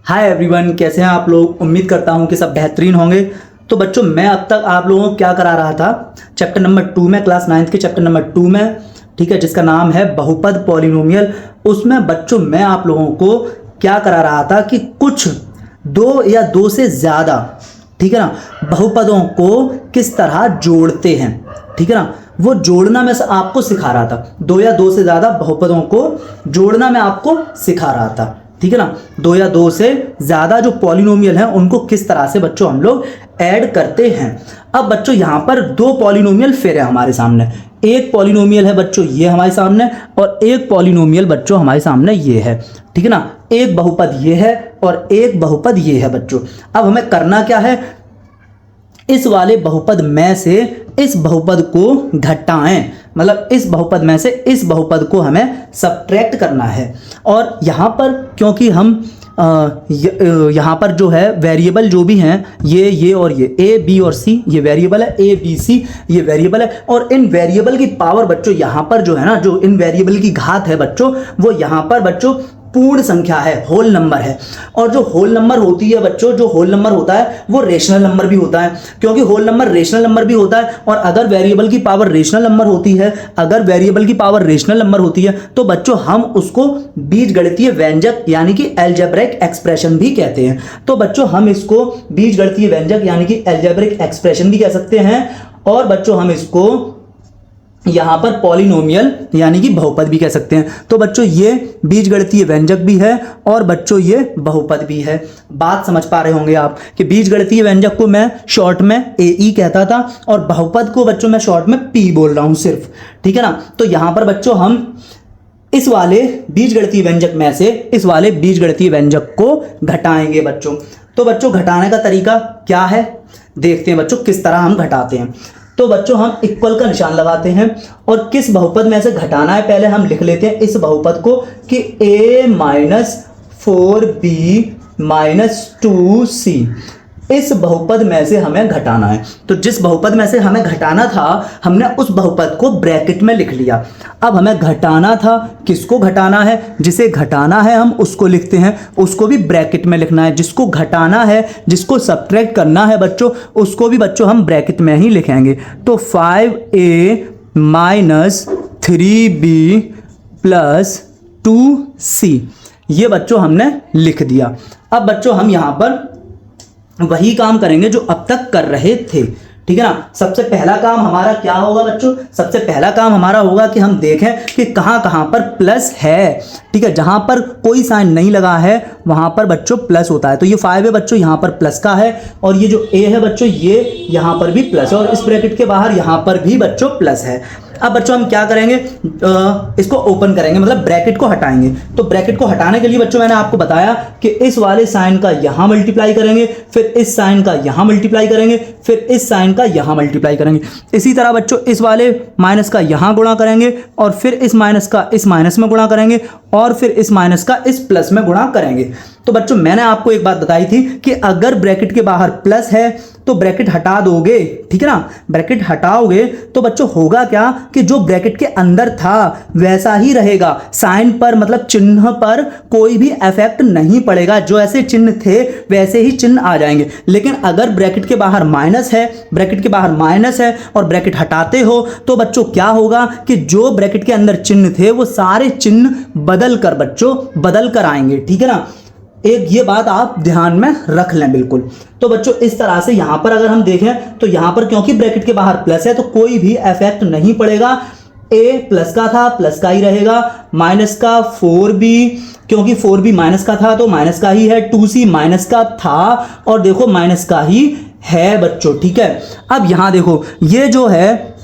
Hi everyone, कैसे हैं आप लोग। उम्मीद करता हूं कि सब बेहतरीन होंगे। तो बच्चों, मैं अब तक आप लोगों को क्या करा रहा था, चैप्टर नंबर 2 में, क्लास 9th के चैप्टर नंबर 2 में, ठीक है, जिसका नाम है बहुपद पॉलिनोमियल। उसमें बच्चों मैं आप लोगों को क्या करा रहा था कि कुछ दो या दो से ज़्यादा, ठीक है ना, बहुपदों को किस तरह जोड़ते हैं, ठीक है ना, वो जोड़ना मैं आपको सिखा रहा था। दो या दो से ज़्यादा बहुपदों को जोड़ना मैं आपको सिखा रहा था, ठीक है ना। दो या दो से ज़्यादा जो पॉलिनोमियल हैं उनको किस तरह से बच्चों हम लोग ऐड करते हैं। अब बच्चों यहाँ पर दो पॉलिनोमियल फिर है हमारे सामने। एक पॉलिनोमियल है बच्चों ये हमारे सामने, और एक पॉलिनोमियल बच्चों हमारे सामने ये है, ठीक है ना। एक बहुपद ये है और एक बहुपद ये है बच्चों। अब हमें करना क्या है, इस वाले बहुपद में से इस बहुपद को घटाएं, मतलब इस बहुपद में से इस बहुपद को हमें सब्ट्रैक्ट करना है। और यहाँ पर क्योंकि हम यहाँ पर जो है वेरिएबल जो भी हैं ये और ये ए बी और सी ये वेरिएबल है, ए बी सी ये वेरिएबल है। और इन वेरिएबल की पावर बच्चों यहाँ पर जो है ना, जो इन वेरिएबल की घात है बच्चों, वो यहाँ पर बच्चों पूर्ण संख्या है, होल नंबर है। और जो होल नंबर होती है बच्चों, जो होल नंबर होता है वो रेशनल नंबर भी होता है, क्योंकि होल नंबर रेशनल नंबर भी होता है। और अगर वेरिएबल की पावर रेशनल नंबर होती है, अगर वेरिएबल की पावर रेशनल नंबर होती है तो बच्चों हम उसको बीजगणितीय व्यंजक यानी कि अलजेब्रिक एक्सप्रेशन भी कहते हैं। तो बच्चों हम इसको बीजगणितीय व्यंजक यानी कि अलजेब्रिक एक्सप्रेशन भी कह सकते हैं। और बच्चों हम इसको यहां पर पॉलिनोमियल यानी कि बहुपद भी कह सकते हैं। तो बच्चों ये बीजगणितीय व्यंजक भी है और बच्चों ये बहुपद भी है। बात समझ पा रहे होंगे आप कि बीजगणितीय व्यंजक को मैं शॉर्ट में ए कहता था और बहुपद को बच्चों मैं शॉर्ट में पी बोल रहा हूं सिर्फ, ठीक है ना। तो यहां पर बच्चों हम इस वाले बीजगणितीय व्यंजक में से इस वाले बीजगणितीय व्यंजक को घटाएंगे बच्चों। तो बच्चों घटाने का तरीका क्या है, देखते हैं बच्चों किस तरह हम घटाते हैं। तो बच्चों हम इक्वल का निशान लगाते हैं और किस बहुपद में से घटाना है पहले हम लिख लेते हैं इस बहुपद को कि a minus 4b minus 2c, इस बहुपद में से हमें घटाना है। तो जिस बहुपद में से हमें घटाना था हमने उस बहुपद को ब्रैकेट में लिख लिया। अब हमें घटाना था, किसको घटाना है, जिसे घटाना है हम उसको लिखते हैं, उसको भी ब्रैकेट में लिखना है। जिसको घटाना है, जिसको सब्ट्रैक्ट करना है बच्चों, उसको भी बच्चों हम ब्रैकेट में ही लिखेंगे। तो 5a minus 3b plus 2c ये बच्चों हमने लिख दिया। अब बच्चों हम यहां पर वही काम करेंगे जो अब तक कर रहे थे, ठीक है ना। सबसे पहला काम हमारा क्या होगा बच्चों, सबसे पहला काम हमारा होगा कि हम देखें कि कहां कहां पर प्लस है, ठीक है। जहां पर कोई साइन नहीं लगा है वहां पर बच्चों प्लस होता है। तो ये 5 है बच्चों, यहां पर प्लस का है, और ये जो a है बच्चों ये यहां पर भी प्लस है, और इस ब्रैकेट के बाहर यहां पर भी बच्चों प्लस है। अब बच्चों हम क्या करेंगे, इसको ओपन करेंगे, मतलब ब्रैकेट को हटाएंगे। तो ब्रैकेट को हटाने के लिए बच्चों मैंने आपको बताया कि इस वाले साइन का यहां मल्टीप्लाई करेंगे, फिर इस साइन का यहां मल्टीप्लाई करेंगे, फिर इस साइन का यहां मल्टीप्लाई करेंगे। इसी तरह बच्चों इस वाले माइनस का यहां गुणा करेंगे, और फिर इस माइनस का इस माइनस में गुणा करेंगे, और फिर इस माइनस का इस प्लस में गुणा करेंगे। तो बच्चों मैंने आपको एक बात बताई थी कि अगर ब्रैकेट के बाहर प्लस है तो ब्रैकेट हटा दोगे, ठीक है ना। ब्रैकेट हटाओगे तो बच्चों होगा क्या कि जो ब्रैकेट के अंदर था वैसा ही रहेगा, साइन पर मतलब चिन्ह पर कोई भी इफेक्ट नहीं पड़ेगा, जो ऐसे चिन्ह थे वैसे ही चिन्ह आ जाएंगे। लेकिन अगर ब्रैकेट के बाहर माइनस है, ब्रैकेट के बाहर माइनस है और ब्रैकेट हटाते हो तो बच्चों क्या होगा कि जो ब्रैकेट के अंदर चिन्ह थे वो सारे चिन्ह बदल कर बच्चों बदल कर आएंगे, ठीक है ना। एक ये बात आप ध्यान में रख लें बिल्कुल। तो बच्चों इस तरह से यहां पर अगर हम देखें तो यहां पर क्योंकि ब्रैकेट के बाहर प्लस है तो कोई भी इफेक्ट नहीं पड़ेगा। a प्लस का था प्लस का ही रहेगा, माइनस का 4b क्योंकि 4b माइनस का था तो माइनस का ही है, 2c माइनस का था और देखो माइनस का ही है बच्चों, ठीक है। अब यहां देखो ये जो है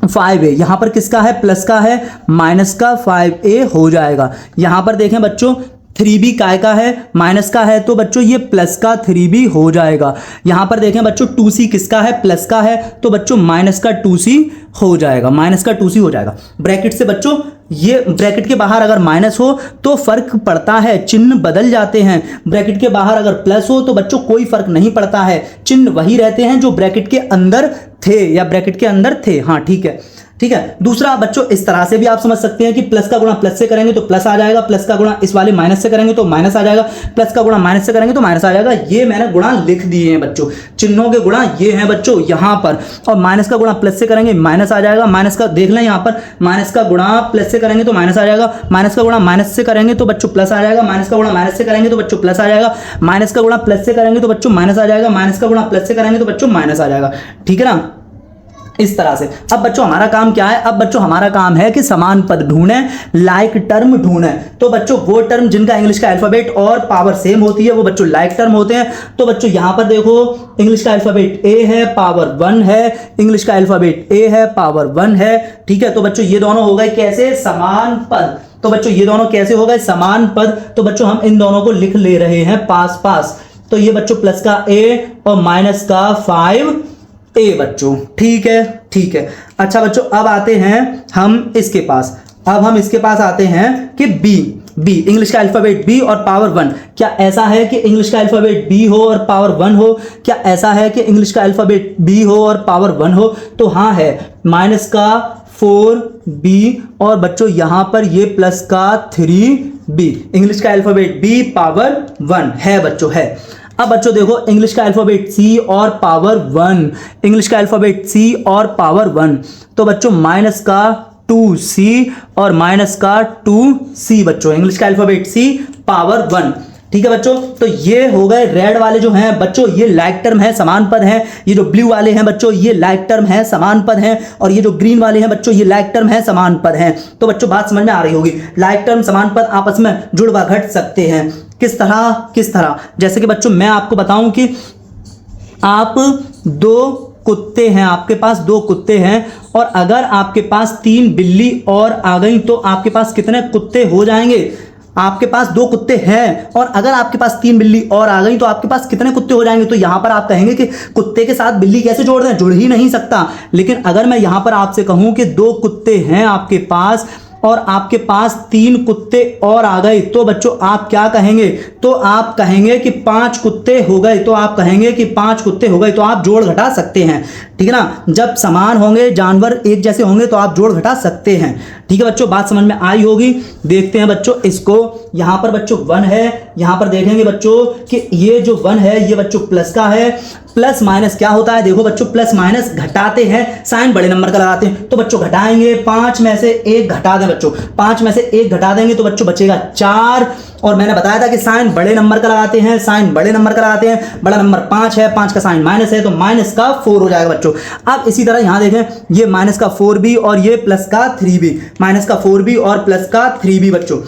5a यहां पर किसका है, प्लस का है, माइनस का 5a हो जाएगा। यहां पर देखें बच्चों 3b काय का है, माइनस का है, तो बच्चों ये प्लस का 3b हो जाएगा। यहां पर देखें बच्चों 2c किसका है, प्लस का है, तो बच्चों माइनस का 2c हो जाएगा, माइनस का 2c हो जाएगा। ब्रैकेट से बच्चों ये ब्रैकेट के बाहर अगर माइनस हो तो फर्क पड़ता है, चिन्ह बदल जाते हैं। ब्रैकेट के बाहर अगर प्लस हो तो बच्चों कोई फर्क नहीं पड़ता है, चिन्ह वही रहते हैं जो ब्रैकेट के अंदर थे या ब्रैकेट के अंदर थे। हाँ ठीक है। ठीक है। दूसरा बच्चों इस तरह से भी आप समझ सकते हैं कि प्लस का गुणा प्लस से करेंगे तो प्लस आ जाएगा, प्लस का गुणा इस वाले माइनस से करेंगे तो माइनस आ जाएगा, प्लस का गुणा माइनस से करेंगे तो माइनस आ जाएगा। ये मैंने गुणा लिख दिए हैं बच्चों, चिन्हों के गुणा ये हैं बच्चों यहाँ पर। और माइनस का गुणा प्लस से करेंगे माइनस आ जाएगा, माइनस का देख लें यहाँ पर, माइनस का गुणा प्लस से करेंगे तो माइनस आ जाएगा, माइनस का गुणा माइनस से करेंगे तो बच्चों प्लस आ जाएगा, माइनस का गुणा माइनस से करेंगे तो बच्चों प्लस आ जाएगा, माइनस का गुणा प्लस से करेंगे तो बच्चों माइनस आ जाएगा, माइनस का गुणा प्लस से करेंगे तो बच्चों माइनस आ जाएगा। ठीक है ना, इस तरह से। अब बच्चों हमारा काम क्या है, अब बच्चों हमारा काम है कि समान पद ढूंढें, लाइक टर्म ढूंढें। तो बच्चों वो टर्म जिनका इंग्लिश का अल्फाबेट और पावर सेम होती है वो बच्चों लाइक टर्म होते हैं। तो बच्चों यहां पर देखो इंग्लिश का अल्फाबेट ए है, पावर 1 है, इंग्लिश का अल्फाबेट ए है, पावर 1 है। ठीक है, तो बच्चों ये दोनों हो गए कैसे, समान पद। तो बच्चों ये दोनों कैसे हो गए, समान पद। तो बच्चों हम इन दोनों को लिख ले रहे हैं पास पास। तो ये बच्चों प्लस का ए और माइनस का 5 ए बच्चों। ठीक है, ठीक है। अच्छा बच्चों अब आते हैं हम इसके पास, अब हम इसके पास आते हैं कि बी इंग्लिश का अल्फाबेट बी और पावर 1। क्या ऐसा है कि इंग्लिश का अल्फाबेट बी हो और पावर 1 हो? क्या ऐसा है कि इंग्लिश का अल्फाबेट बी हो और पावर 1 हो? तो हाँ है, माइनस का 4b और बच्चों यहां पर ये प्लस का 3b। इंग्लिश का अल्फाबेट बी पावर 1 है बच्चों, है। अब बच्चों देखो इंग्लिश का अल्फाबेट सी और पावर 1, इंग्लिश का अल्फाबेट सी और पावर 1। तो बच्चों माइनस का 2c और माइनस का 2c बच्चों, इंग्लिश का अल्फाबेट सी पावर 1। ठीक है बच्चों, तो ये हो गए रेड वाले जो हैं बच्चों, ये लाइक टर्म है, समान पद हैं। ये जो ब्लू वाले हैं बच्चों ये लाइक टर्म है, समान पद हैं। और ये जो ग्रीन वाले हैं बच्चों ये लाइक टर्म है, समान पद हैं। तो बच्चों बात समझ में आ रही होगी, लाइक टर्म समान पद आपस में जुड़ व घट सकते हैं। किस तरह, जैसे कि बच्चों मैं आपको बताऊं कि आप 2 कुत्ते हैं, आपके पास 2 कुत्ते हैं और अगर आपके पास 3 बिल्ली और आ गई तो आपके पास कितने कुत्ते हो जाएंगे? आपके पास 2 कुत्ते हैं और अगर आपके पास 3 बिल्ली और आ गई तो आपके पास कितने कुत्ते हो जाएंगे? तो यहां पर आप कहेंगे कि कुत्ते के साथ बिल्ली कैसे जोड़ दें, जुड़ ही नहीं सकता। लेकिन अगर मैं यहां पर आपसे कहूं कि 2 कुत्ते हैं आपके पास और आपके पास 3 कुत्ते और आ गए तो बच्चों आप क्या कहेंगे? तो आप कहेंगे कि 5 कुत्ते हो गए। तो आप कहेंगे कि 5 कुत्ते हो गए। तो आप जोड़ घटा सकते हैं, ठीक है ना। जब समान होंगे, जानवर एक जैसे होंगे तो आप जोड़ घटा सकते हैं। ठीक है बच्चों, बात समझ में आई होगी। देखते हैं बच्चों इसको, यहां पर बच्चों 1 है, यहां पर देखेंगे बच्चों कि ये जो 1 है ये बच्चों प्लस का है। प्लस माइनस क्या होता है, देखो बच्चों प्लस माइनस घटाते हैं, साइन बड़े नंबर का लगाते हैं। तो बच्चों घटाएंगे, 5 में से 1 घटा दें बच्चों, 5 में से 1 घटा देंगे तो बच्चों बचेगा 4। और मैंने बताया था कि साइन बड़े नंबर का लगाते हैं, साइन बड़े नंबर का लगाते हैं। बड़ा नंबर 5 है, 5 का साइन माइनस है तो माइनस का 4 हो जाएगा बच्चों। अब इसी तरह यहां देखें, ये माइनस का 4b और ये प्लस का 3b, माइनस का 4b और प्लस का 3b बच्चों,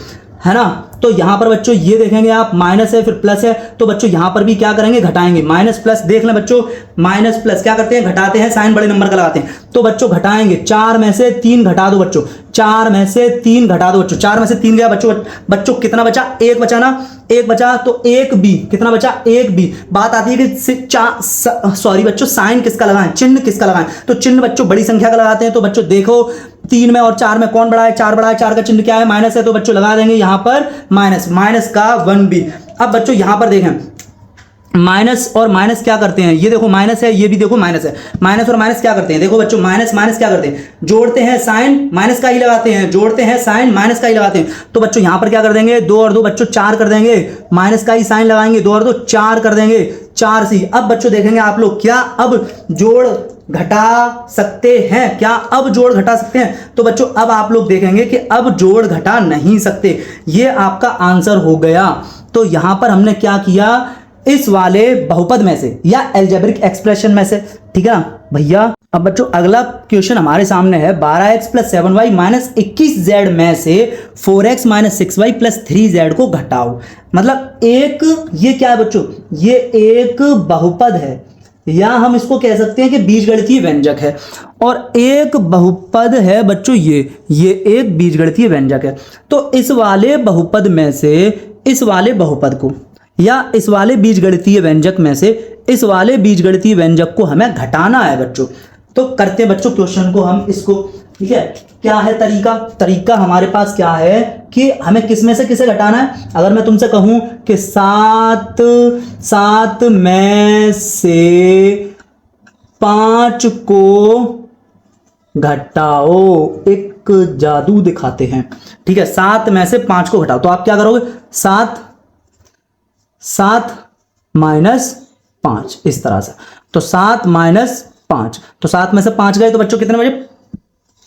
है ना। तो यहां पर बच्चों ये देखेंगे आप, माइनस है फिर प्लस है तो बच्चों यहां पर भी क्या करेंगे, घटाएंगे। माइनस प्लस देख लें बच्चों, माइनस प्लस क्या करते हैं, घटाते हैं, साइन बड़े नंबर का लगाते हैं। तो बच्चों घटाएंगे, 4 में से 3 घटा दो बच्चों, 4 में से 3 घटा दो बच्चों, 4 में से 3 गया बच्चों कितना बचा, 1 बचा ना, 1 बचा तो 1b, कितना बचा, 1b। बात आती है कि सॉरी बच्चों, साइन किसका लगाएं, चिन्ह किसका लगाएं। तो चिन्ह बच्चों बड़ी संख्या का लगाते हैं। तो बच्चों देखो 3 में और 4 में कौन बड़ा है, 4 बड़ा है, 4 का चिन्ह क्या है, माइनस है। तो बच्चों लगा देंगे यहां पर माइनस, माइनस का 1b। अब बच्चों यहां पर देखें, माइनस और माइनस क्या करते हैं, ये देखो माइनस है, ये भी देखो माइनस है। माइनस और माइनस क्या करते हैं, देखो बच्चों माइनस माइनस क्या करते हैं, जोड़ते हैं, साइन माइनस का ही लगाते हैं, जोड़ते हैं, साइन माइनस का ही लगाते हैं। तो बच्चों यहां पर क्या कर देंगे, 2 और 2 बच्चों 4 कर देंगे, माइनस का ही साइन लगाएंगे, 2 और 2 4 कर देंगे, 4c। अब बच्चों देखेंगे आप लोग, क्या अब जोड़ घटा सकते हैं, क्या अब जोड़ घटा सकते हैं? तो बच्चों अब आप लोग देखेंगे कि अब जोड़ घटा नहीं सकते, ये आपका आंसर हो गया। तो यहां पर हमने क्या किया, इस वाले बहुपद में से या अलजेब्रिक एक्सप्रेशन में से, ठीक है ना भैया। अब बच्चों अगला क्वेश्चन हमारे सामने है, 12x + 7y - 21z में से 4x - 6y + 3z को घटाओ। मतलब एक, ये क्या है बच्चों, ये एक बहुपद है या हम इसको कह सकते हैं कि बीजगणितीय व्यंजक है। और एक बहुपद है बच्चों, ये एक बीजगणितीय व्यंजक है। तो इस वाले बहुपद में से इस वाले बहुपद को या इस वाले बीजगणितीय व्यंजक में से इस वाले बीजगणितीय व्यंजक को हमें घटाना है बच्चों। तो करते हैं बच्चों क्वेश्चन को हम इसको, ठीक है। क्या है तरीका हमारे पास क्या है कि हमें किस में से किसे घटाना है। अगर मैं तुमसे कहूं कि 7 में से 5 को घटाओ, एक जादू दिखाते हैं। ठीक है, 7 में से 5 को घटाओ, तो आप क्या करोगे, 7 -5 इस तरह से। तो 7 -5, तो 7 में से 5 गए तो बच्चों कितने बचे,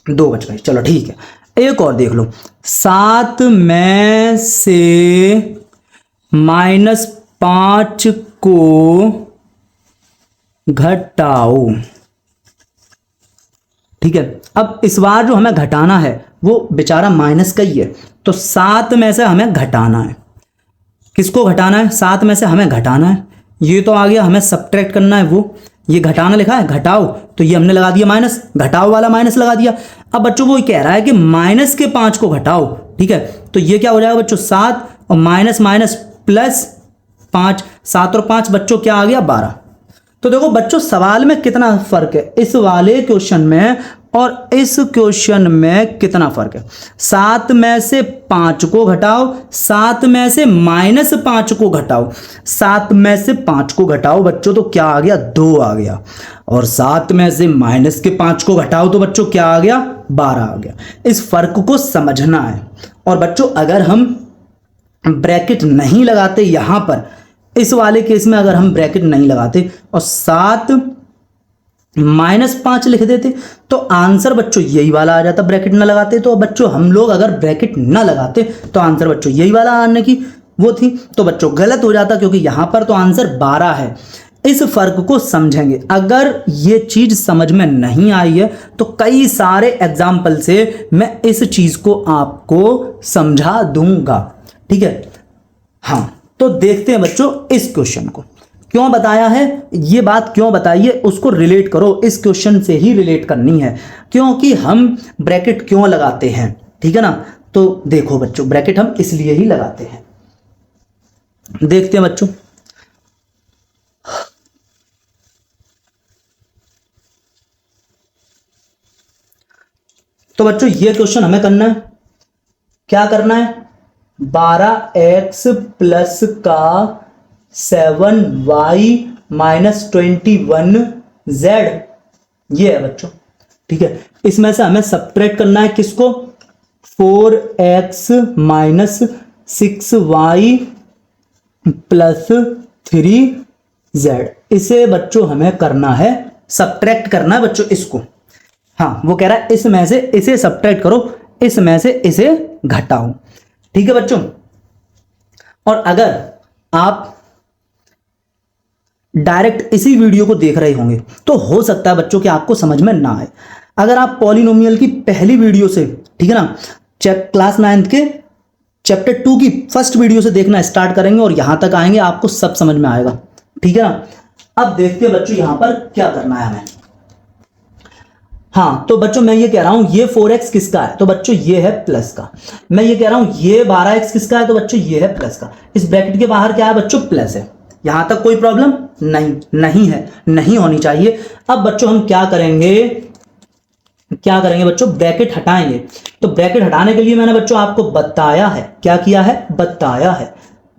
2 बच गए। चलो ठीक है, एक और देख लो, 7 में से -5 को घटाओ। ठीक है, अब इस बार जो हमें घटाना है वो बेचारा माइनस का ही है, तो 7 में से हमें घटाना है। किसको घटाना है, 7 में से हमें घटाना है। ये तो आ गया, हमें सब्ट्रैक्ट करना है, वो ये घटाना लिखा है, घटाओ, तो ये हमने लगा दिया माइनस, घटाओ वाला माइनस लगा दिया। अब बच्चों वो कह रहा है कि माइनस के 5 को घटाओ। ठीक है, तो ये क्या हो जाएगा बच्चों, 7 और माइनस माइनस प्लस 5, 7 और 5 बच्चों क्या आ गया, 12। तो देखो बच्चों सवाल में कितना फर्क है, इस वाले क्वेश्चन में और इस क्वेश्चन में कितना फर्क है। 7 में से 5 को घटाओ, 7 में से -5 को घटाओ, 7 में से 5 को घटाओ बच्चों तो क्या आ गया, 2 आ गया। और 7 में से -5 को घटाओ तो बच्चों क्या आ गया, 12 आ गया। इस फर्क को समझना है। और बच्चों अगर हम ब्रैकेट नहीं लगाते यहां पर, इस वाले केस में अगर हम ब्रैकेट नहीं लगाते और 7 -5 लिख देते तो आंसर बच्चों यही वाला आ जाता, ब्रैकेट ना लगाते। तो बच्चों हम लोग अगर ब्रैकेट ना लगाते तो आंसर बच्चों यही वाला आने की वो थी, तो बच्चों गलत हो जाता, क्योंकि यहां पर तो आंसर 12 है। इस फर्क को समझेंगे, अगर ये चीज समझ में नहीं आई है तो कई सारे एग्जाम्पल से मैं इस चीज को आपको समझा दूंगा। ठीक है, हाँ तो देखते हैं बच्चों इस क्वेश्चन को, क्यों बताया है, ये बात क्यों बताई है उसको रिलेट करो, इस क्वेश्चन से ही रिलेट करनी है, क्योंकि हम ब्रैकेट क्यों लगाते हैं। ठीक है ना, तो देखो बच्चों ब्रैकेट हम इसलिए ही लगाते हैं। देखते हैं बच्चों, तो बच्चों ये क्वेश्चन हमें करना है, क्या करना है, 12x प्लस का 7y माइनस 21z, ये है बच्चों। ठीक है, इसमें से हमें सब्ट्रैक्ट करना है किसको, 4x minus 6y plus 3z, इसे बच्चों हमें करना है, सब्ट्रैक्ट करना है बच्चों इसको। हाँ वो कह रहा है इसमें से इसे सब्ट्रैक्ट करो, इसमें से इसे घटाओ। ठीक है बच्चों, और अगर आप डायरेक्ट इसी वीडियो को देख रहे होंगे तो हो सकता है बच्चों कि आपको समझ में ना आए। अगर आप पॉलिनोमियल की पहली वीडियो से, ठीक है ना, क्लास 9 के चैप्टर 2 की फर्स्ट वीडियो से देखना स्टार्ट करेंगे और यहां तक आएंगे, आपको सब समझ में आएगा। ठीक है ना, अब देखते हैं बच्चों यहां पर क्या करना है हमें। हाँ तो बच्चों मैं ये कह रहा हूं ये 4x किसका है, तो बच्चों ये है प्लस का। मैं ये कह रहा हूं ये 12x किसका है, तो बच्चों ये है प्लस का। इस ब्रैकेट के बाहर क्या है बच्चों, प्लस है। यहां तक कोई प्रॉब्लम नहीं है, नहीं होनी चाहिए। अब बच्चों हम क्या करेंगे बच्चों, ब्रैकेट हटाएंगे। तो ब्रैकेट हटाने के लिए मैंने बच्चों आपको बताया है, क्या किया है, बताया है,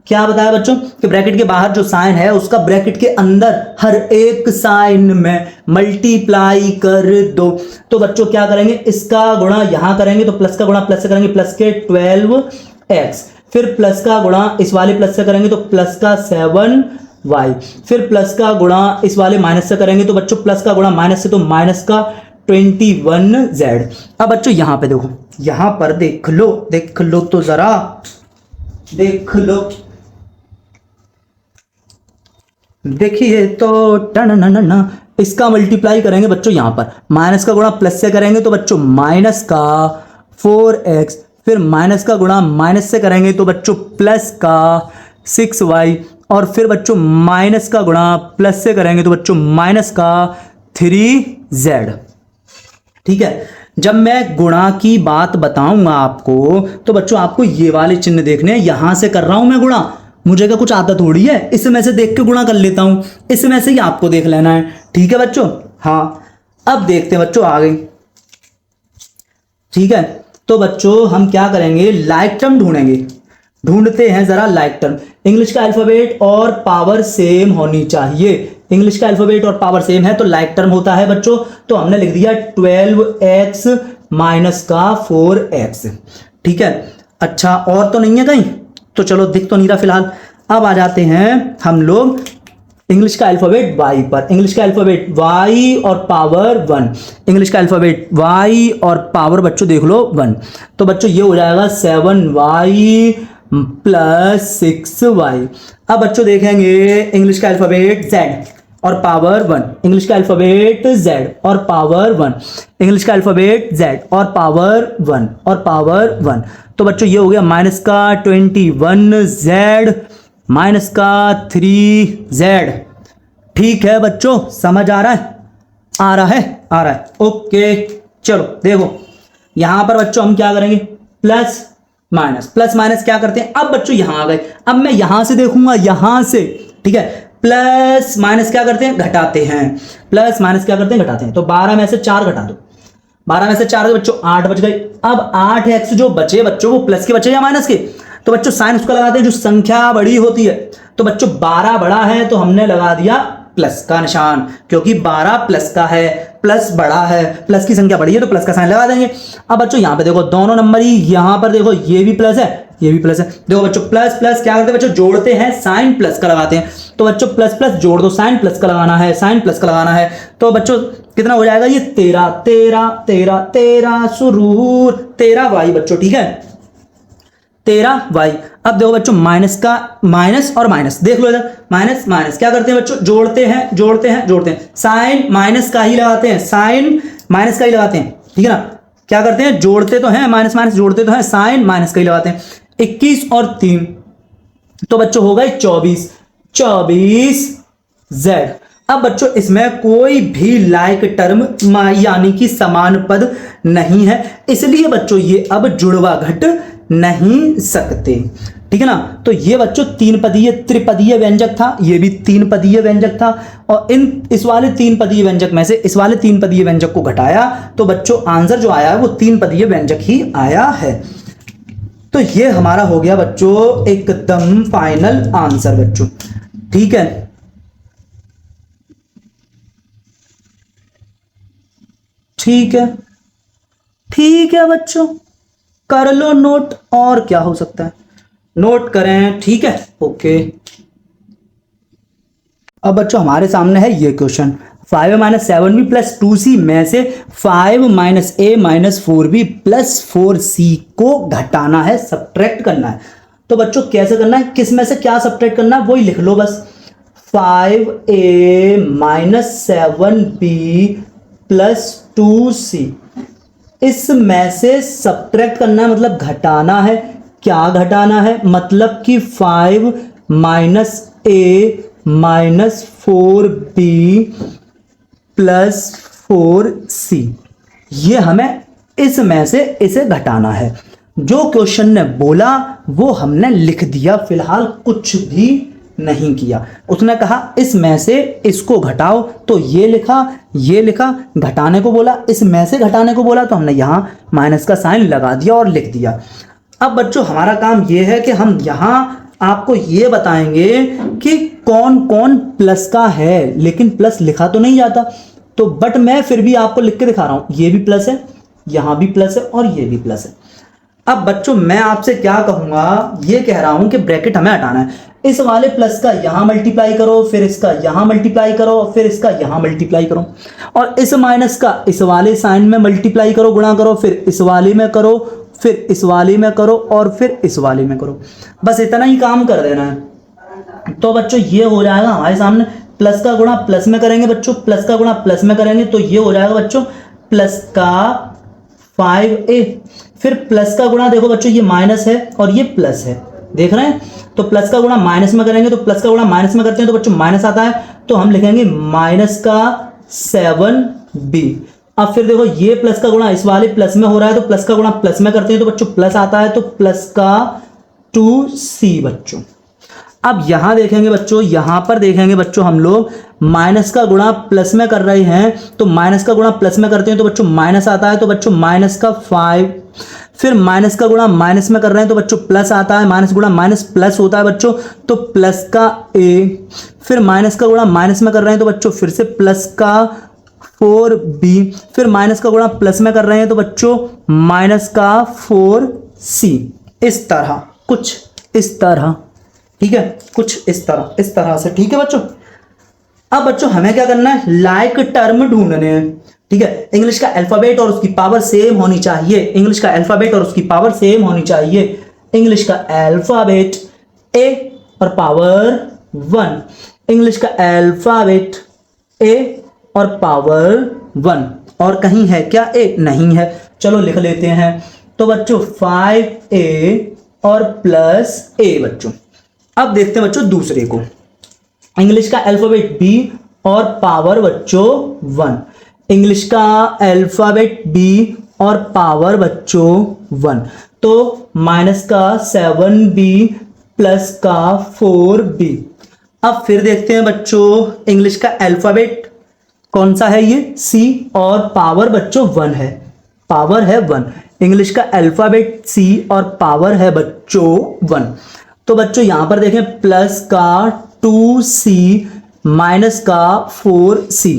क्या बताया बच्चों कि ब्रैकेट के बाहर जो साइन है उसका ब्रैकेट के अंदर हर एक साइन में मल्टीप्लाई कर दो। तो बच्चों क्या करेंगे, इसका गुणा यहां करेंगे तो प्लस का गुणा प्लस से करेंगे, प्लस के 12x, फिर प्लस का गुणा इस वाले प्लस से करेंगे तो प्लस का 7y, फिर प्लस का गुणा इस वाले माइनस से करेंगे तो बच्चों प्लस का गुणा माइनस से तो माइनस का 21z। अब बच्चों यहां पे देखो, यहां पर देख लो तो जरा देख लो, देखिए तो टन इसका मल्टीप्लाई करेंगे बच्चों यहां पर, माइनस का गुणा प्लस से करेंगे तो बच्चों माइनस का 4x, फिर माइनस का गुणा माइनस से करेंगे तो बच्चों प्लस का 6y, और फिर बच्चों माइनस का गुणा प्लस से करेंगे तो बच्चों माइनस का 3z। ठीक है, जब मैं गुणा की बात बताऊंगा आपको तो बच्चों आपको ये वाले चिन्ह देखने हैं, यहां से कर रहा हूं मैं गुणा, मुझे क्या कुछ आता थोड़ी है, इसमें से देख के गुणा कर लेता हूं, इसमें से ही आपको देख लेना है। ठीक है बच्चों, हाँ अब देखते हैं बच्चों आगे। ठीक है, तो बच्चों हम क्या करेंगे, लाइक टर्म ढूंढेंगे। ढूंढते हैं जरा लाइक टर्म। इंग्लिश का अल्फाबेट और पावर सेम होनी चाहिए। इंग्लिश का अल्फाबेट और पावर सेम है तो लाइक टर्म होता है बच्चों। तो हमने लिख दिया 12x माइनस का 4x। ठीक है, अच्छा और तो नहीं है कहीं, तो चलो दिख तो नहीं रहा फिलहाल। अब आ जाते हैं हम लोग इंग्लिश का अल्फाबेट y पर। इंग्लिश का अल्फाबेट y और पावर 1। इंग्लिश का अल्फाबेट y और पावर बच्चों देख लो 1। तो बच्चों ये हो जाएगा 7y प्लस 6y। अब बच्चों देखेंगे इंग्लिश का अल्फाबेट z और पावर 1। इंग्लिश का अल्फाबेट z और पावर 1। इंग्लिश का अल्फाबेट z और पावर 1 और पावर 1। तो बच्चों ये हो गया माइनस का 21z माइनस का 3z। ठीक है बच्चों, समझ आ रहा है? आ रहा है, आ रहा है। ओके चलो देखो यहां पर बच्चों हम क्या करेंगे, प्लस माइनस। प्लस माइनस क्या करते हैं, अब बच्चों यहां आ गए। अब मैं यहां से देखूंगा, यहां से, ठीक है। प्लस माइनस क्या करते हैं, घटाते हैं। प्लस माइनस क्या करते हैं, घटाते हैं। तो 12 में से 4 घटा दो, 12 में से 4 तो बच्चों 8 बच गए। अब 8x जो बचे बच्चों वो प्लस के बचे या माइनस के, तो बच्चों साइन उसका लगाते हैं जो संख्या बड़ी होती है। तो बच्चों 12 बड़ा है तो हमने लगा दिया प्लस का निशान, क्योंकि 12 प्लस का है, प्लस बड़ा है, प्लस की संख्या बड़ी है तो प्लस का साइन लगा देंगे। अब बच्चों यहां पे देखो दोनों नंबर ही, यहां पर देखो ये भी प्लस है ये भी प्लस है। देखो बच्चों प्लस प्लस क्या करते हैं बच्चों, जोड़ते हैं, साइन प्लस का लगाते हैं। तो बच्चों प्लस प्लस जोड़ दो, साइन प्लस का लगाना है, साइन प्लस का लगाना है। तो बच्चों कितना हो जाएगा, ये 13 13 13 13 सुरूर 13y बच्चों। ठीक है 13y। अब देखो बच्चों माइनस का माइनस और माइनस देख लो इधर, माइनस माइनस क्या करते हैं बच्चों, जोड़ते हैं जोड़ते हैं जोड़ते हैं, साइन माइनस का ही लगाते हैं, साइन माइनस का ही लगाते हैं। ठीक है ना, क्या करते हैं, जोड़ते तो हैं, माइनस माइनस जोड़ते तो हैं, साइन माइनस का ही लगाते हैं। 21 और 3 तो बच्चों हो गए 24, 24z। अब बच्चों इसमें कोई भी लाइक टर्म यानी कि समान पद नहीं है, इसलिए बच्चों ये अब जुड़वा घट नहीं सकते। ठीक है ना, तो ये बच्चों 3 पदीय त्रिपदीय व्यंजक था, ये भी 3 पदीय व्यंजक था। और इस वाले 3 पदीय व्यंजक में से इस वाले 3 पदीय व्यंजक को घटाया तो बच्चों आंसर जो आया है वो 3 पदीय व्यंजक ही आया है। तो ये हमारा हो गया बच्चों एकदम फाइनल आंसर बच्चों। ठीक है, ठीक है, ठीक है बच्चों, कर लो नोट। और क्या हो सकता है, नोट करें। ठीक है, ओके। अब बच्चों हमारे सामने है ये question, 5a minus 7b plus 2c में से 5 minus a minus 4b plus 4c को घटाना है, सब्ट्रैक्ट करना है। तो बच्चों कैसे करना है, किस में से क्या सब्ट्रैक्ट करना है वही लिख लो बस। 5a minus 7b plus 2c इसमें से सब्ट्रैक्ट करना है, मतलब घटाना है। क्या घटाना है, मतलब कि 5 minus a minus 4b plus 4c, ये हमें इसमें से इसे घटाना है। जो क्वेश्चन ने बोला वो हमने लिख दिया, फिलहाल कुछ भी नहीं किया। उसने कहा इसमें से इसको घटाओ तो ये लिखा, ये लिखा, घटाने को बोला, इसमें से घटाने को बोला तो हमने यहां माइनस का साइन लगा दिया और लिख दिया। अब बच्चों हमारा काम ये है कि हम यहां आपको ये बताएंगे कि कौन कौन प्लस का है, लेकिन प्लस लिखा तो नहीं जाता, तो बट मैं फिर भी आपको लिख के दिखा रहा हूं। ये भी प्लस है, यहां भी प्लस है और ये भी प्लस है। अब बच्चों मैं आपसे क्या कहूंगा, ये कह रहा हूं कि ब्रैकेट हमें हटाना है। इस वाले प्लस का यहां मल्टीप्लाई करो, फिर इसका यहां मल्टीप्लाई करो, फिर इसका यहां मल्टीप्लाई करो, और इस माइनस का इस वाले साइन में मल्टीप्लाई करो, गुणा करो, फिर इस वाले में करो, फिर इस वाले में करो और फिर इस वाले में करो। बस इतना ही काम कर देना है। तो बच्चों ये हो जाएगा हमारे सामने, प्लस का गुणा प्लस में करेंगे बच्चों, प्लस का गुणा प्लस में करेंगे तो ये हो जाएगा बच्चों प्लस का 5a। फिर प्लस का गुणा देखो बच्चों ये माइनस है और ये प्लस है, देख रहे हैं। तो प्लस का गुणा माइनस में करेंगे तो प्लस का गुणा माइनस में करते हैं तो बच्चों माइनस आता है, तो हम लिखेंगे माइनस का 7b। अब फिर देखो ये प्लस का गुणा इस वाले प्लस में हो रहा है तो प्लस का गुणा प्लस में करते हैं तो बच्चों प्लस आता है, तो प्लस का 2c बच्चों। अब यहां देखेंगे बच्चों, यहां पर देखेंगे बच्चों हम लोग माइनस का गुणा प्लस में कर रहे हैं तो माइनस का गुणा प्लस में करते हैं तो बच्चों माइनस आता है, तो बच्चों माइनस का 5 फिर माइनस का गुणा माइनस में कर रहे हैं तो बच्चों प्लस आता है, माइनस गुणा माइनस प्लस होता है बच्चों, तो प्लस का a। फिर माइनस का गुणा माइनस में कर रहे हैं तो बच्चों फिर से प्लस का 4b। फिर माइनस का गुणा प्लस में कर रहे हैं तो बच्चों माइनस का 4c। इस तरह, कुछ इस तरह, ठीक है, कुछ इस तरह से, ठीक है बच्चों। अब बच्चों हमें क्या करना है, लाइक टर्म ढूंढने हैं, ठीक है। इंग्लिश का अल्फाबेट और उसकी पावर सेम होनी चाहिए, इंग्लिश का अल्फाबेट और उसकी पावर सेम होनी चाहिए। इंग्लिश का अल्फाबेट ए और पावर 1, इंग्लिश का अल्फाबेट ए और पावर 1, और कहीं है क्या ए? नहीं है। चलो लिख लेते हैं। तो बच्चों 5a और प्लस a बच्चों। अब देखते हैं बच्चों दूसरे को, इंग्लिश का अल्फाबेट b और पावर बच्चों 1, इंग्लिश का अल्फाबेट b और पावर बच्चों 1, तो माइनस का 7b प्लस का 4b। अब फिर देखते हैं बच्चों इंग्लिश का अल्फाबेट कौन सा है, ये c और पावर बच्चों 1 है, पावर है 1। इंग्लिश का अल्फाबेट c और पावर है बच्चों 1। तो बच्चों यहां पर देखें प्लस का 2c माइनस का 4c।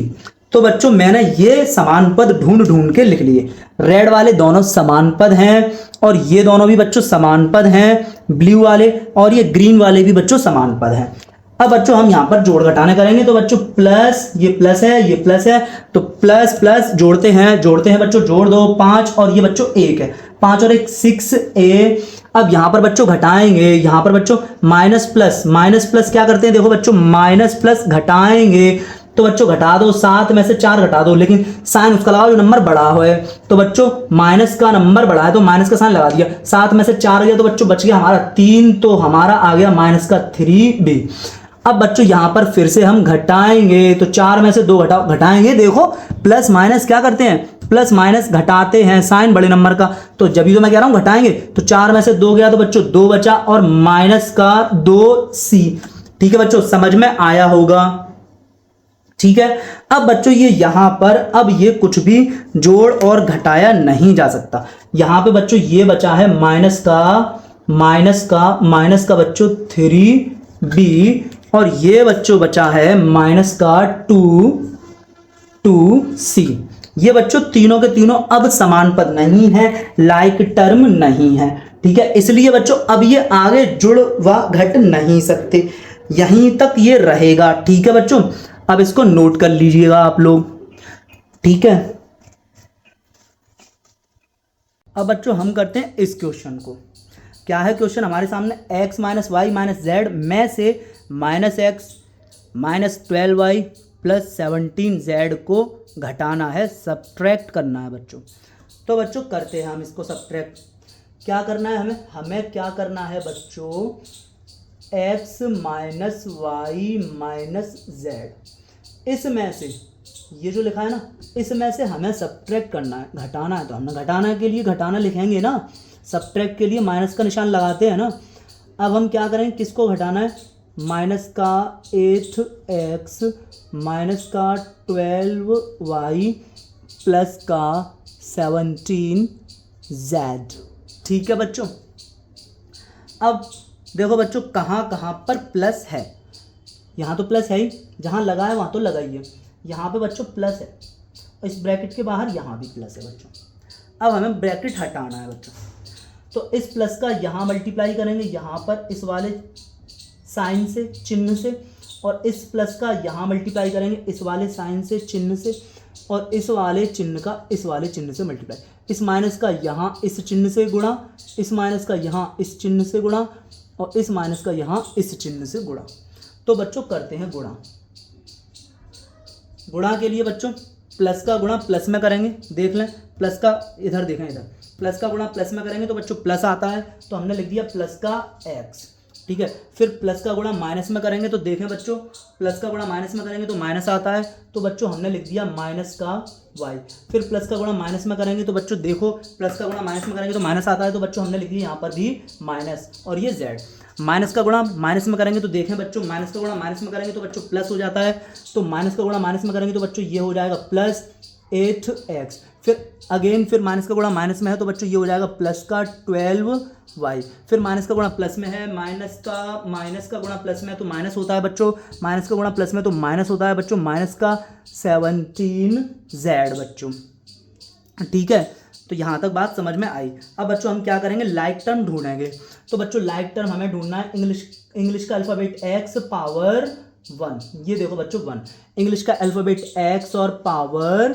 तो बच्चों मैंने ये समान पद ढूंढ ढूंढ के लिख लिए। रेड वाले दोनों समान पद हैं और ये दोनों भी बच्चों समान पद हैं, ब्लू वाले और ये ग्रीन वाले भी बच्चों समान पद हैं। अब बच्चों हम यहां पर जोड़ घटाने करेंगे, तो बच्चों प्लस, ये प्लस है, ये प्लस है, तो प्लस प्लस जोड़ते हैं बच्चों, जोड़ दो 5 और ये बच्चों 1 है, 5 और 1 6a। अब यहां पर बच्चों घटाएंगे, यहां पर बच्चों माइनस प्लस क्या करते हैं, देखो बच्चों माइनस प्लस घटाएंगे, तो बच्चों घटा दो, 7 में से 4 घटा दो, लेकिन साइन उसका लगाओ जो नंबर बड़ा है। तो बच्चों माइनस का नंबर बड़ा है तो माइनस का साइन लगा दिया, 7 में से 4 गया तो बच्चों बच गया हमारा 3, तो हमारा आ गया माइनस का 3b। अब बच्चों यहां पर फिर से हम घटाएंगे, तो 4 में से 2 घटाएंगे, देखो प्लस माइनस क्या करते हैं, प्लस माइनस घटाते हैं साइन बड़े नंबर का, तो जब भी तो मैं कह रहा हूं घटाएंगे, तो 4 में से 2 गया तो बच्चों 2 बचा और माइनस का 2c। ठीक है बच्चों, समझ में आया होगा, ठीक है। अब बच्चों ये यहां पर अब ये कुछ भी जोड़ और घटाया नहीं जा सकता। यहां पे बच्चों ये बचा है माइनस का बच्चों 3b और ये बच्चों बचा है माइनस का 2c। ये बच्चों तीनों के तीनों अब समान पद नहीं है, लाइक टर्म नहीं है, ठीक है। इसलिए बच्चों अब ये आगे जुड़ व घट नहीं सकते, यहीं तक ये रहेगा, ठीक है बच्चों। अब इसको नोट कर लीजिएगा आप लोग, ठीक है। अब बच्चों हम करते हैं इस क्वेश्चन को। क्या है क्वेश्चन हमारे सामने, x minus Y minus Z में से minus x minus 12y plus 17z को घटाना है, सब्ट्रैक्ट करना है बच्चों। तो बच्चों करते हैं हम इसको सब्ट्रैक्ट। क्या करना है हमें क्या करना है बच्चों, x minus Y minus Z, इसमें से ये जो लिखा है ना, इसमें से हमें सब्ट्रैक्ट करना है, घटाना है। तो हमने घटाना के लिए घटाना लिखेंगे ना, सब्ट्रैक्ट के लिए माइनस का निशान लगाते हैं ना। अब हम क्या करेंगे, किसको घटाना है, माइनस का 8x माइनस का 12y प्लस का 17z, ठीक है बच्चों। अब देखो बच्चों कहाँ कहाँ पर प्लस है, यहाँ तो प्लस है ही, जहाँ लगा है वहाँ तो लगाइए। यहाँ पे बच्चों प्लस है, इस ब्रैकेट के बाहर यहाँ भी प्लस है बच्चों। अब हमें ब्रैकेट हटाना है बच्चों, तो इस प्लस का यहाँ मल्टीप्लाई करेंगे, यहाँ पर इस वाले साइन से, चिन्ह से, और इस प्लस का यहाँ मल्टीप्लाई करेंगे इस वाले साइन से, चिन्ह से, और इस वाले चिन्ह का इस वाले चिन्ह से मल्टीप्लाई। इस माइनस का यहाँ इस चिन्ह से गुणा, इस माइनस का यहाँ इस चिन्ह से गुणा, और इस माइनस का यहाँ इस चिन्ह से गुणा। तो बच्चों करते हैं गुणा। गुणा के लिए बच्चों प्लस का गुणा प्लस में करेंगे, देख लें प्लस का, इधर देखें, इधर प्लस का गुणा प्लस में करेंगे तो बच्चों प्लस आता है, तो हमने लिख दिया प्लस का x, ठीक है। फिर प्लस का गुणा माइनस में करेंगे तो देखें बच्चों, प्लस का गुणा माइनस में करेंगे तो माइनस आता है, तो बच्चों हमने लिख दिया माइनस का y। फिर प्लस का गुणा माइनस में करेंगे तो बच्चों देखो, प्लस का गुणा माइनस में करेंगे तो माइनस आता है, तो बच्चों हमने लिख दिया यहाँ पर भी माइनस, और ये z। माइनस का गुणा माइनस में करेंगे तो देखें बच्चों, माइनस का गुणा माइनस में करेंगे तो बच्चों प्लस हो जाता है, तो माइनस का गुणा माइनस में करेंगे तो बच्चों ये हो जाएगा प्लस, 8x, फिर अगेन फिर माइनस का गुणा माइनस में है तो बच्चों ये हो जाएगा प्लस का 12y, फिर माइनस का गुणा प्लस में है, माइनस का गुणा प्लस में है तो माइनस होता है बच्चों, माइनस का गुणा प्लस में तो माइनस होता है बच्चों, माइनस का 17z बच्चों। ठीक है, तो यहाँ तक बात समझ में आई। अब बच्चों हम क्या करेंगे, लाइक टर्म ढूंढेंगे। तो बच्चों लाइक टर्म हमें ढूंढना है इंग्लिश का अल्फ़ाबेट x पावर 1, ये देखो बच्चों 1, इंग्लिश का अल्फ़ाबेट x और पावर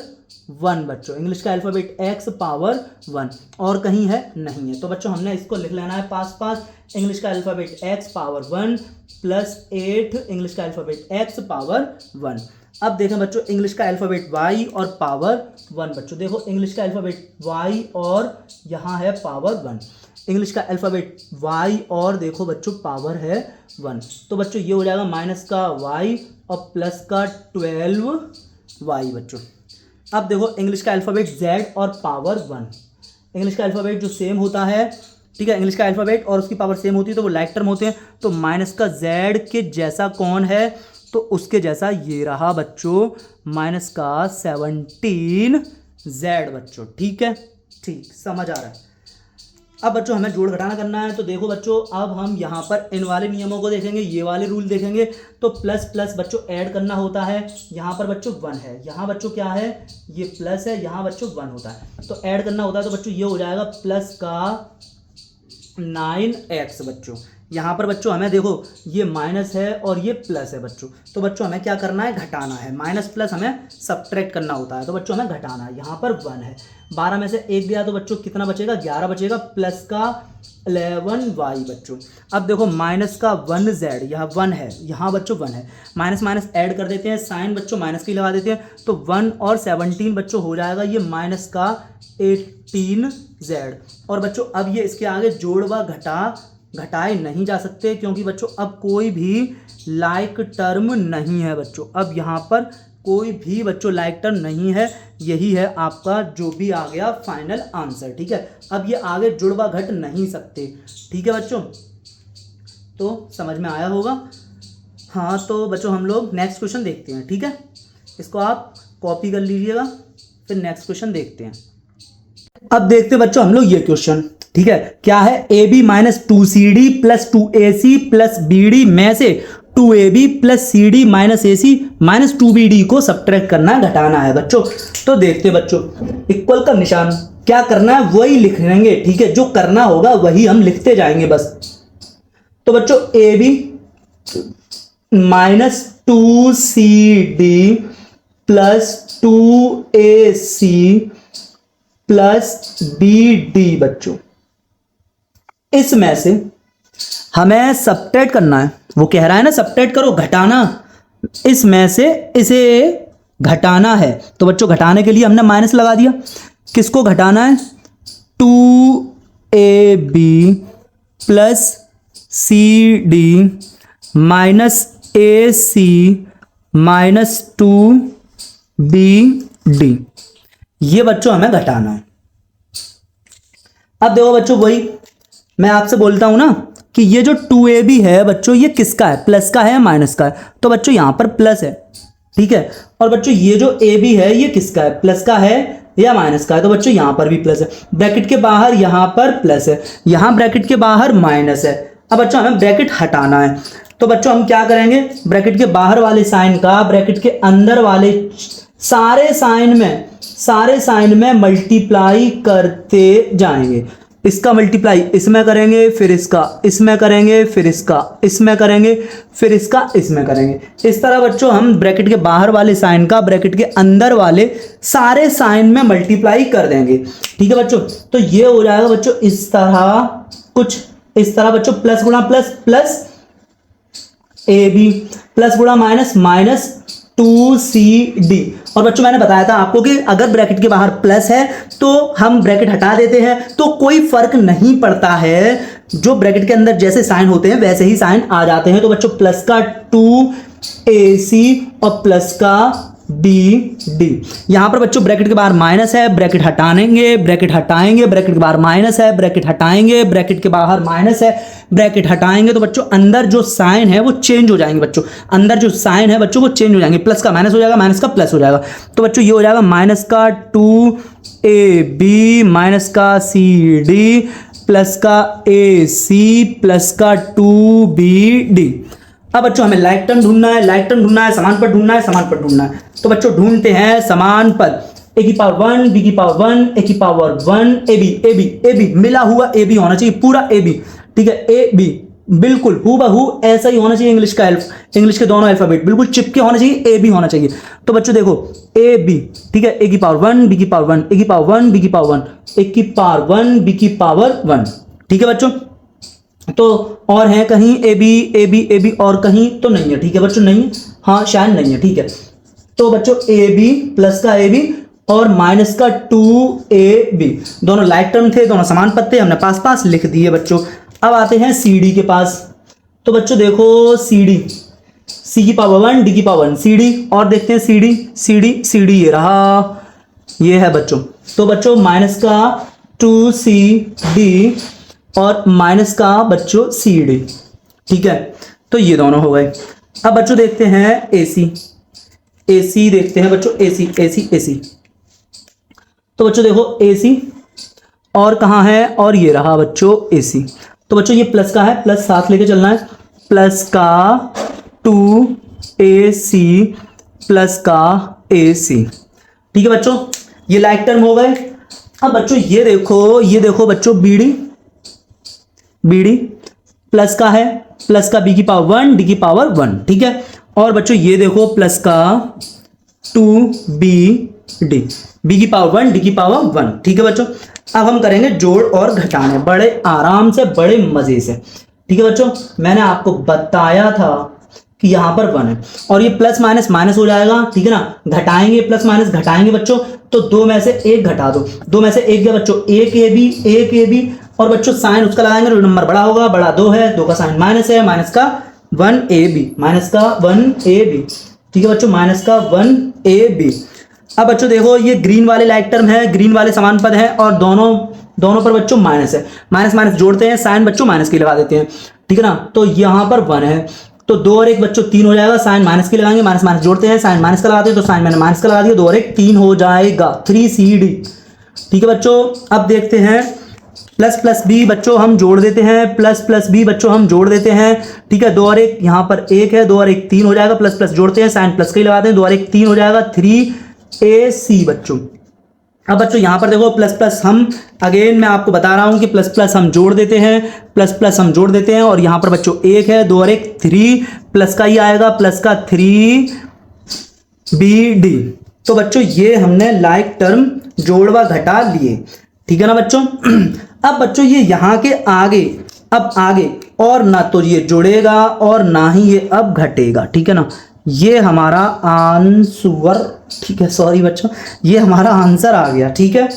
1 बच्चों, इंग्लिश का अल्फ़ाबेट x पावर 1, और कहीं है नहीं है। तो बच्चों हमने इसको लिख लेना है पास पास, इंग्लिश का alphabet x power 1 plus 8 English का अल्फ़ाबेट x पावर 1। अब देखें बच्चों इंग्लिश का अल्फ़ाबेट y और पावर 1 बच्चों, देखो इंग्लिश का अल्फ़ाबेट y और यहाँ है पावर 1, इंग्लिश का अल्फ़ाबेट y और देखो बच्चों पावर है 1, तो बच्चों ये हो जाएगा माइनस का y और प्लस का 12y बच्चों। अब देखो इंग्लिश का अल्फ़ाबेट z और पावर 1, इंग्लिश का अल्फ़ाबेट जो सेम होता है, ठीक है, इंग्लिश का अल्फ़ाबेट और उसकी पावर सेम होती है तो वो लाइक टर्म होते हैं। तो माइनस का z के जैसा कौन है, तो उसके जैसा ये रहा बच्चों, माइनस का 17z बच्चों। ठीक है, ठीक समझ आ रहा है। अब बच्चों हमें जोड़ घटाना करना है, तो देखो बच्चों अब हम यहाँ पर इन वाले नियमों को देखेंगे, ये वाले रूल देखेंगे। तो प्लस प्लस बच्चों ऐड करना होता है, यहाँ पर बच्चों 1 है, यहाँ बच्चों क्या है, ये प्लस है, यहाँ बच्चों 1 होता है, तो ऐड करना होता है। तो बच्चों ये हो जाएगा प्लस का 9x बच्चों। यहाँ पर बच्चों हमें देखो ये माइनस है और ये प्लस है बच्चों, तो बच्चों हमें क्या करना है, घटाना है, माइनस प्लस हमें सब्ट्रैक्ट करना होता है, तो बच्चों हमें घटाना है। यहाँ पर 1 है, 12 में से 1 गया तो बच्चों कितना बचेगा, 11 बचेगा, प्लस का 11y बच्चों। अब देखो माइनस का 1z, यहाँ 1 है, यहाँ बच्चों 1 है, माइनस माइनस ऐड कर देते हैं, साइन बच्चों माइनस की लगा देते हैं, तो 1 और 17 बच्चों हो जाएगा ये माइनस का 18z। और बच्चों अब ये इसके आगे जोड़ व घटाए नहीं जा सकते, क्योंकि बच्चों अब कोई भी लाइक टर्म नहीं है बच्चों, अब यहाँ पर कोई भी बच्चों लाइक टर्म नहीं है। यही है आपका जो भी आ गया फाइनल आंसर। ठीक है, अब ये आगे जुड़ व घट नहीं सकते। ठीक है बच्चों, तो समझ में आया होगा। हाँ तो बच्चों हम लोग नेक्स्ट क्वेश्चन देखते हैं। ठीक है, इसको आप कॉपी कर लीजिएगा, फिर नेक्स्ट क्वेश्चन देखते हैं। अब देखते हैं बच्चों हम लोग ये क्वेश्चन। ठीक है, क्या है, AB minus 2CD plus 2AC plus BD में से 2AB plus CD minus AC minus 2BD को सब्ट्रैक्ट करना है, घटाना है बच्चों। तो देखते बच्चों, इक्वल का निशान क्या करना है वही लिख लेंगे। ठीक है, जो करना होगा वही हम लिखते जाएंगे बस। तो बच्चों AB minus 2CD plus 2AC plus BD बच्चों, इसमें से हमें सब्ट्रैक्ट करना है। वो कह रहा है ना सब्ट्रैक्ट करो, घटाना, इसमें से इसे घटाना है। तो बच्चों घटाने के लिए हमने माइनस लगा दिया। किसको घटाना है, 2AB plus CD minus AC minus 2BD, ये बच्चों हमें घटाना है। अब देखो बच्चों वही मैं आपसे बोलता हूं ना कि ये जो 2AB है बच्चों ये किसका है, प्लस का है या माइनस का है, तो बच्चों यहां पर प्लस है। ठीक है, और बच्चों ये जो AB है ये किसका है, प्लस का है या माइनस का है, तो बच्चों यहां पर भी प्लस है। ब्रैकेट के बाहर यहां पर प्लस है, यहां ब्रैकेट के बाहर माइनस है। अब बच्चों हमें ब्रैकेट हटाना है, तो बच्चों हम क्या करेंगे, ब्रैकेट के बाहर वाले साइन का ब्रैकेट के अंदर वाले सारे साइन में मल्टीप्लाई करते जाएंगे। इसका मल्टीप्लाई इसमें करेंगे, फिर इसका इसमें करेंगे, फिर इसका इसमें करेंगे, फिर इसका इसमें करेंगे। इस तरह बच्चों हम ब्रैकेट के बाहर वाले साइन का ब्रैकेट के अंदर वाले सारे साइन में मल्टीप्लाई कर देंगे। ठीक है बच्चों, तो ये हो जाएगा बच्चों इस तरह, कुछ इस तरह बच्चों, प्लस गुणा प्लस प्लस AB प्लस गुणा माइनस माइनस 2CD। और बच्चों मैंने बताया था आपको कि अगर ब्रैकेट के बाहर प्लस है तो हम ब्रैकेट हटा देते हैं तो कोई फर्क नहीं पड़ता है, जो ब्रैकेट के अंदर जैसे साइन होते हैं वैसे ही साइन आ जाते हैं। तो बच्चों प्लस का 2AC और प्लस का बी डी। यहां पर बच्चों ब्रैकेट के बाहर माइनस है, ब्रैकेट हटाएंगे, ब्रैकेट हटाएंगे, ब्रैकेट के बाहर माइनस है, ब्रैकेट हटाएंगे, ब्रैकेट के बाहर माइनस है, ब्रैकेट हटाएंगे, तो बच्चों अंदर जो साइन है वो चेंज हो जाएंगे। बच्चों अंदर जो साइन है बच्चों वो चेंज हो जाएंगे, प्लस का माइनस हो जाएगा, माइनस का प्लस हो जाएगा। तो बच्चों ये हो जाएगा माइनस का 2ab माइनस का cd प्लस का ac प्लस का 2bd। अब बच्चों हमें लाइक टर्म ढूंढना है, लाइक टर्म ढूंढना है, समान पद ढूंढना है, समान पद ढूंढना है। तो बच्चों ढूंढते हैं समान पद। a की पावर 1 b की पावर 1 a की पावर 1 ab मिला हुआ ab होना चाहिए, पूरा ab, ठीक है, ab बिल्कुल हूबहू ऐसा ही होना चाहिए। इंग्लिश के दोनों अल्फाबेट बिल्कुल चिपके होने चाहिए, ab होना चाहिए। तो बच्चों देखो ab, ठीक है, a की पावर 1 b की पावर 1 a की पावर 1 b की पावर 1 a की पावर 1 b की पावर 1, ठीक है बच्चों। तो और है कहीं ab और कहीं तो नहीं है, ठीक है बच्चों, नहीं है, हाँ शायद नहीं है, ठीक है। तो बच्चों ab प्लस का ab और माइनस का 2ab दोनों लाइक टर्म थे, दोनों समान पद थे, हमने पास पास लिख दिए बच्चों। अब आते हैं cd के पास। तो बच्चों देखो cd, c की पावर 1 d की पावर 1 cd, और देखते हैं cd ये रहा, ये है बच्चों। तो बच्चों माइनस का 2cd और माइनस का बच्चों cd, ठीक है, तो ये दोनों हो गए। अब बच्चों देखते हैं AC देखते हैं बच्चों, AC। तो बच्चों देखो AC और कहाँ है, और ये रहा बच्चों AC। तो बच्चों ये प्लस का है, प्लस साथ लेके चलना है, प्लस का 2AC प्लस का AC, ठीक है बच्चों, ये लाइक टर्म हो गए। अब बच्चों ये देखो बच्चों BD प्लस का है, प्लस का b की पावर 1 d की पावर 1, ठीक है। और बच्चों ये देखो प्लस का 2bd b की पावर 1 d की पावर 1, ठीक है बच्चों। अब हम करेंगे जोड़ और घटाने, बड़े आराम से, बड़े मजे से, ठीक है बच्चों। मैंने आपको बताया था कि यहाँ पर 1 है और ये प्लस माइनस माइनस हो जाएगा, ठीक है ना। घटाएंगे, प्लस माइनस घटाएंगे बच्चों, तो 2 में से 1 घटा दो, 2 में से 1 गया बच्चों 1ab और बच्चों साइन उसका लगाएंगे तो नंबर बड़ा होगा, बड़ा 2 है, 2 का साइन माइनस है, माइनस का 1ab, ठीक है बच्चों, माइनस का 1ab। अब बच्चों देखो ये ग्रीन वाले लाइक टर्म है, ग्रीन वाले समान पद है और दोनों पर बच्चों माइनस है, माइनस माइनस जोड़ते हैं, साइन बच्चों माइनस की लगा देते हैं, ठीक है ना। तो यहाँ पर 1 है, तो 2 और 1 बच्चों 3 हो जाएगा, साइन माइनस की लगाएंगे, माइनस माइनस जोड़ते हैं, साइन माइनस का लगाते हैं, तो साइन मैंने माइनस का लगा दिया, 2 और 1 3 हो जाएगा, 3cd, ठीक है बच्चों। अब देखते हैं प्लस b बच्चों हम जोड़ देते हैं, प्लस b बच्चों हम जोड़ देते हैं, ठीक है। 2 और 1 यहाँ पर 1 है, 2 और 1 3 हो जाएगा, प्लस जोड़ते हैं, साइन प्लस का ही लगाते हैं, 2 और 1 3 हो जाएगा, 3ac बच्चों। अब बच्चों यहाँ पर देखो प्लस हम अगेन मैं आपको बता रहा हूँ कि प्लस हम जोड़ देते हैं, प्लस हम जोड़ देते हैं, और यहाँ पर बच्चों 1 है, 2 और 1 3 प्लस का ही आएगा, प्लस का 3bd। तो बच्चों ये हमने लाइक टर्म जोड़ व घटा लिए, ठीक है ना बच्चों। अब बच्चों ये यहाँ के आगे, अब आगे और ना तो ये जुड़ेगा और ना ही ये अब घटेगा, ठीक है ना। ये हमारा आंसर, ठीक है, सॉरी बच्चों, ये हमारा आंसर आ गया, ठीक है।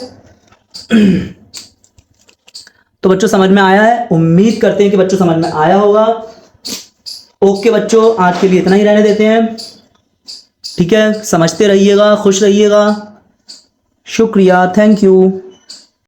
तो बच्चों समझ में आया है, उम्मीद करते हैं कि बच्चों समझ में आया होगा। ओके बच्चों, आज के लिए इतना ही रहने देते हैं, ठीक है। समझते रहिएगा, खुश रहिएगा, शुक्रिया, थैंक यू।